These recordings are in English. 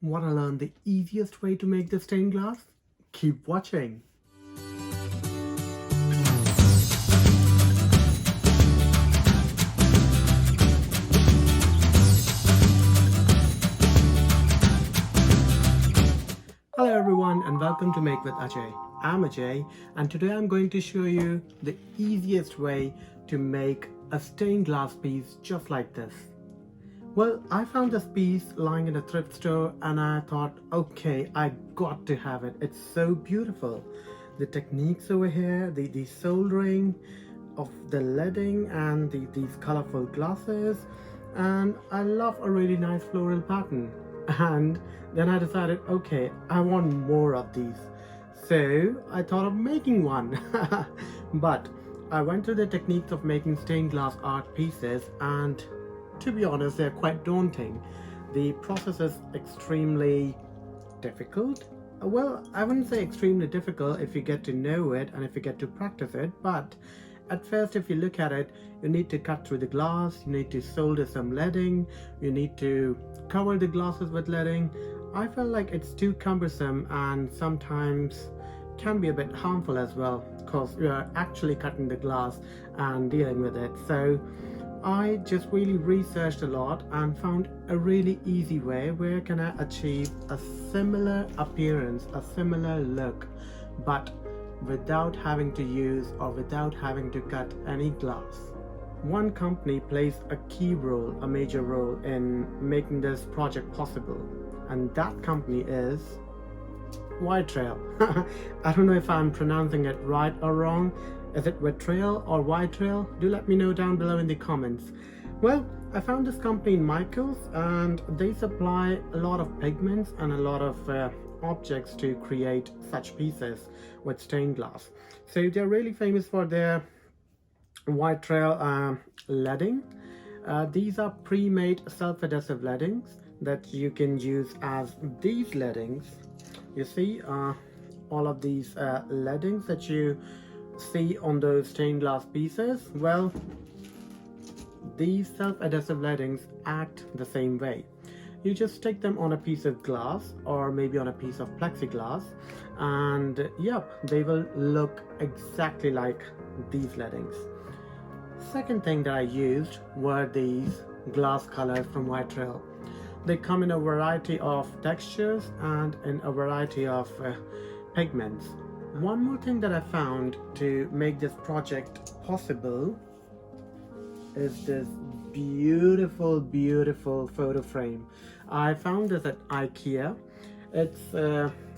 Want to learn the easiest way to make the stained glass? Keep watching. Hello everyone and welcome to Make with Ajay. I'm Ajay and today I'm going to show you the easiest way to make a stained glass piece just like this. Well, I found this piece lying in a thrift store and I thought, okay, I got to have it. It's so beautiful. The techniques over here, the soldering of the leading and these colorful glasses, and I love a really nice floral pattern. And then I decided, okay, I want more of these. So I thought of making one. But I went through the techniques of making stained glass art pieces and to be honest, they're quite daunting. The process is extremely difficult. Well, I wouldn't say extremely difficult if you get to know it and if you get to practice it, but at first if you look at it, you need to cut through the glass, you need to solder some leading, you need to cover the glasses with leading. I felt like it's too cumbersome and sometimes can be a bit harmful as well because you are actually cutting the glass and dealing with it. So I just really researched a lot and found a really easy way where can I achieve a similar appearance, a similar look, but without having to use or without having to cut any glass. One company plays a key role, a major role in making this project possible, and that company is White Trail. I don't know if I'm pronouncing it right or wrong. Is it Wet Trail or White Trail? Do let me know down below in the comments. Well, I found this company in Michaels and they supply a lot of pigments and a lot of objects to create such pieces with stained glass. So they're really famous for their White Trail leading. These are pre-made self-adhesive leadings that you can use as these leadings. You see all of these leadings that you see on those stained glass pieces. Well, these self-adhesive leadings act the same way. You just stick them on a piece of glass or maybe on a piece of plexiglass and yep, they will look exactly like these leadings. Second thing that I used were these glass colors from White Trail. They come in a variety of textures and in a variety of pigments. One more thing that I found to make this project possible is this beautiful photo frame. I found this at IKEA. It's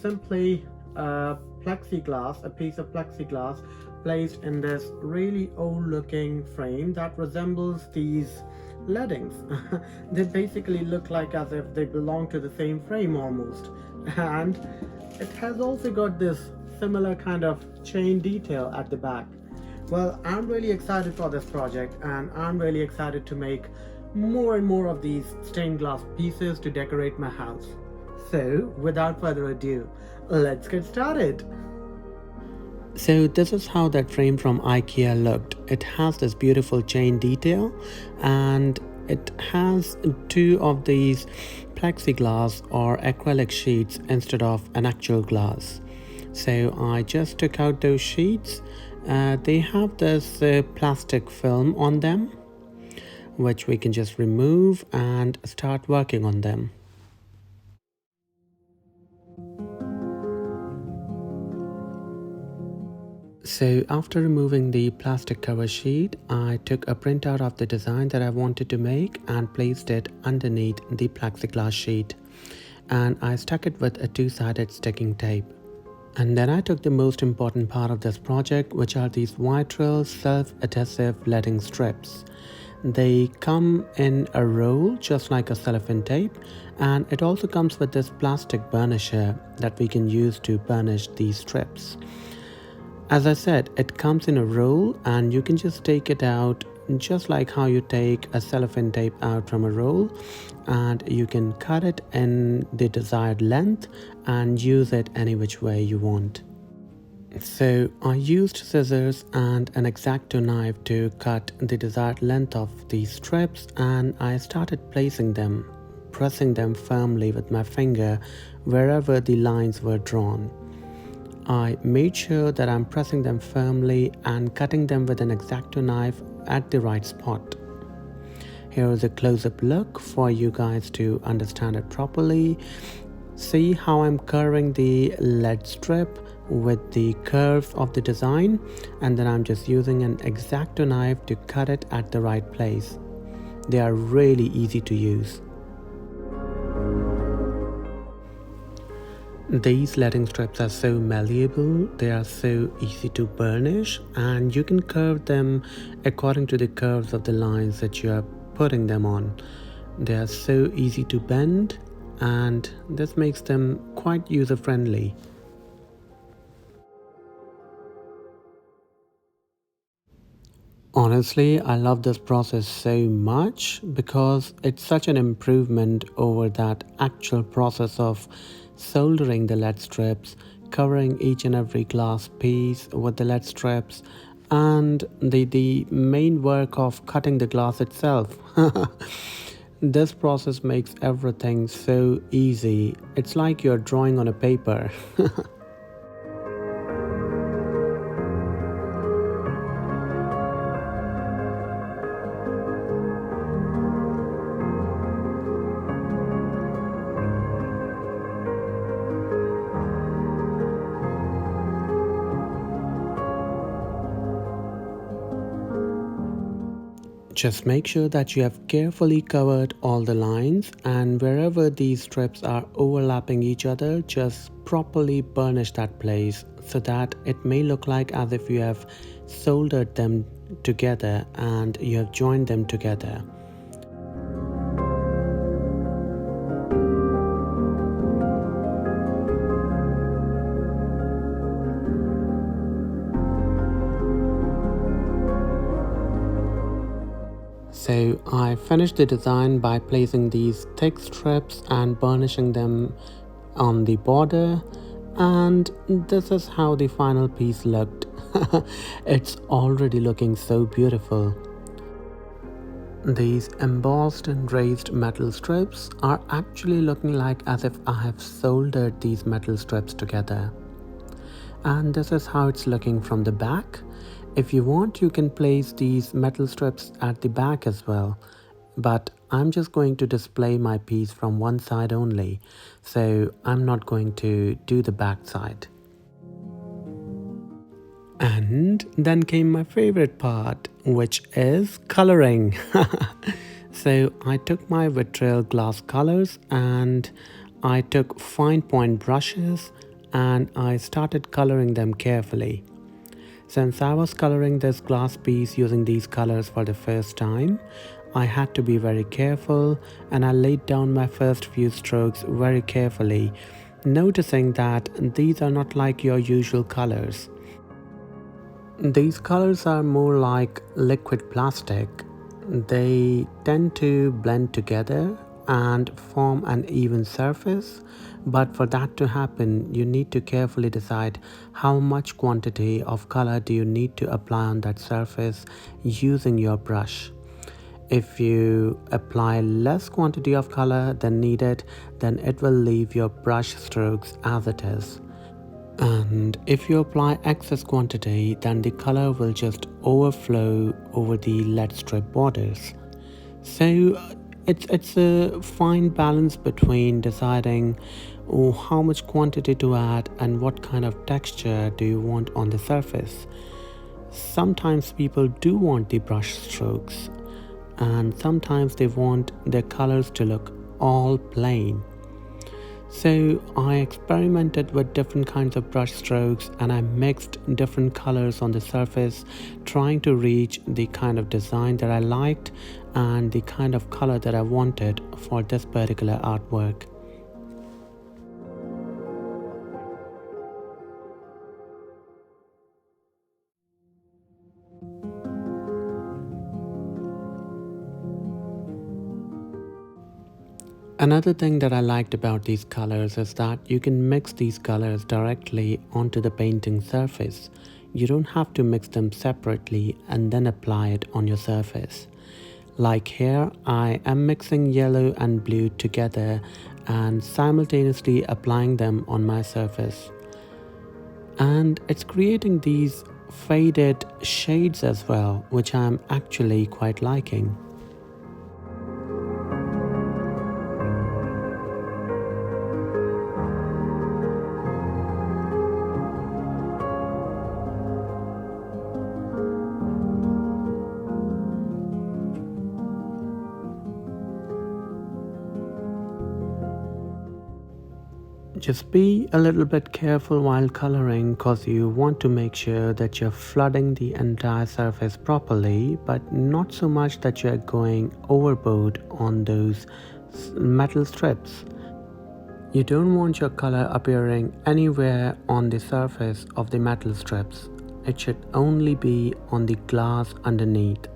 simply a plexiglass, a piece of plexiglass placed in this really old looking frame that resembles these leadings. They basically look like as if they belong to the same frame almost, and it has also got this similar kind of chain detail at the back. Well, I'm really excited for this project and I'm really excited to make more and more of these stained glass pieces to decorate my house. So without further ado, let's get started. So this is how that frame from IKEA looked. It has this beautiful chain detail and it has two of these plexiglass or acrylic sheets instead of an actual glass. So I just took out those sheets. They have this plastic film on them, which we can just remove and start working on them. So after removing the plastic cover sheet, I took a printout of the design that I wanted to make and placed it underneath the plexiglass sheet. And I stuck it with a two-sided sticking tape. And then I took the most important part of this project, which are these White Trail self-adhesive leading strips. They come in a roll just like a cellophane tape, and it also comes with this plastic burnisher that we can use to burnish these strips. As I said, it comes in a roll and you can just take it out just like how you take a cellophane tape out from a roll, and you can cut it in the desired length and use it any which way you want. So I used scissors and an X-Acto knife to cut the desired length of these strips and I started placing them pressing them firmly with my finger wherever the lines were drawn. I made sure that I'm pressing them firmly and cutting them with an X-Acto knife at the right spot. Here is a close-up look for you guys to understand it properly. See how I'm curving the lead strip with the curves of the design, and then I'm just using an X-Acto knife to cut it at the right place. They are really easy to use. These leading strips are so malleable, they are so easy to burnish, and you can curve them according to the curves of the lines that you are putting them on. They are so easy to bend, and this makes them quite user-friendly. Honestly, I love this process so much because it's such an improvement over that actual process of soldering the lead strips, covering each and every glass piece with the lead strips, and the main work of cutting the glass itself. This process makes everything so easy. It's like you're drawing on a paper. Just make sure that you have carefully covered all the lines, and wherever these strips are overlapping each other, just properly burnish that place so that it may look like as if you have soldered them together and you have joined them together. So I finished the design by placing these thick strips and burnishing them on the border, and this is how the final piece looked. It's already looking so beautiful. These embossed and raised metal strips are actually looking like as if I have soldered these metal strips together. And this is how it's looking from the back. If you want, you can place these metal strips at the back as well, but I'm just going to display my piece from one side only, so I'm not going to do the back side. And then came my favorite part, which is coloring. So I took my vitriol glass colors and I took fine point brushes and I started coloring them carefully. Since I was coloring this glass piece using these colors for the first time, I had to be very careful, and I laid down my first few strokes very carefully, noticing that these are not like your usual colors. These colors are more like liquid plastic. They tend to blend together and form an even surface, but for that to happen, you need to carefully decide how much quantity of color do you need to apply on that surface using your brush. If you apply less quantity of color than needed, then it will leave your brush strokes as it is. And if you apply excess quantity, then the color will just overflow over the lead strip borders. So it's a fine balance between deciding how much quantity to add and what kind of texture do you want on the surface. Sometimes people do want the brush strokes, and sometimes they want their colors to look all plain. So I experimented with different kinds of brush strokes and I mixed different colors on the surface, trying to reach the kind of design that I liked and the kind of color that I wanted for this particular artwork. Another thing that I liked about these colors is that you can mix these colors directly onto the painting surface. You don't have to mix them separately and then apply it on your surface. Like here, I am mixing yellow and blue together and simultaneously applying them on my surface. And it's creating these faded shades as well, which I'm actually quite liking. Just be a little bit careful while coloring, because you want to make sure that you're flooding the entire surface properly, but not so much that you're going overboard on those metal strips. You don't want your color appearing anywhere on the surface of the metal strips. It should only be on the glass underneath.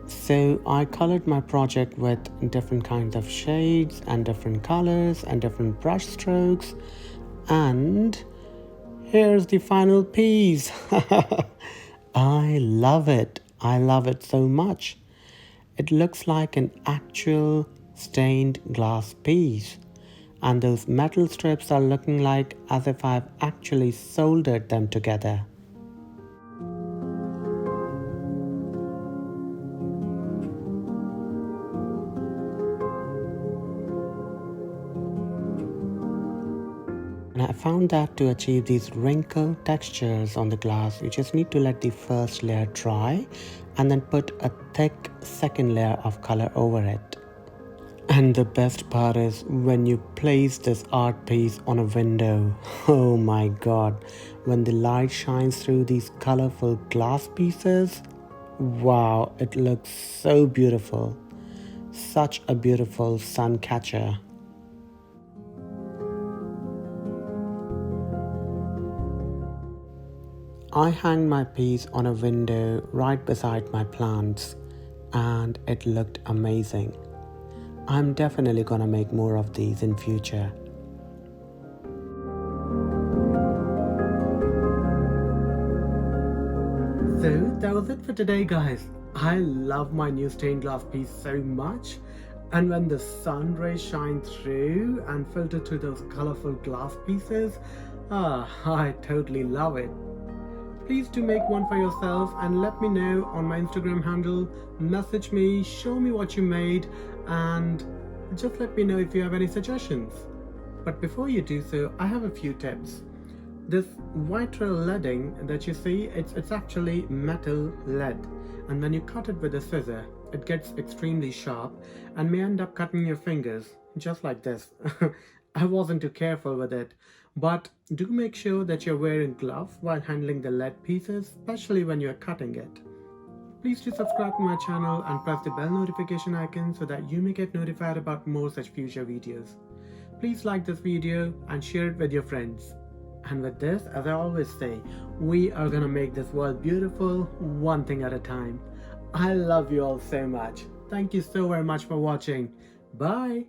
So I colored my project with different kinds of shades and different colors and different brush strokes, and here's the final piece. I love it. I love it so much. It looks like an actual stained glass piece, and those metal strips are looking like as if I've actually soldered them together. And I found that to achieve these wrinkled textures on the glass, you just need to let the first layer dry and then put a thick second layer of color over it. And the best part is when you place this art piece on a window. Oh my god, when the light shines through these colorful glass pieces, wow, it looks so beautiful. Such a beautiful sun catcher. I hung my piece on a window right beside my plants, and it looked amazing. I'm definitely gonna make more of these in future. So that was it for today, guys. I love my new stained glass piece so much, and when the sun rays shine through and filter through those colorful glass pieces, I totally love it. Please do make one for yourself and let me know on my Instagram handle. Message me, show me what you made, and just let me know if you have any suggestions. But before you do so, I have a few tips. This white trail leading that you see, it's actually metal lead, and when you cut it with a scissor, it gets extremely sharp and may end up cutting your fingers, just like this. I wasn't too careful with it. But do make sure that you're wearing gloves while handling the lead pieces, especially when you're cutting it. Please do subscribe to my channel and press the bell notification icon so that you may get notified about more such future videos. Please like this video and share it with your friends. And with this, as I always say, we are gonna make this world beautiful, one thing at a time. I love you all so much. Thank you so very much for watching. Bye.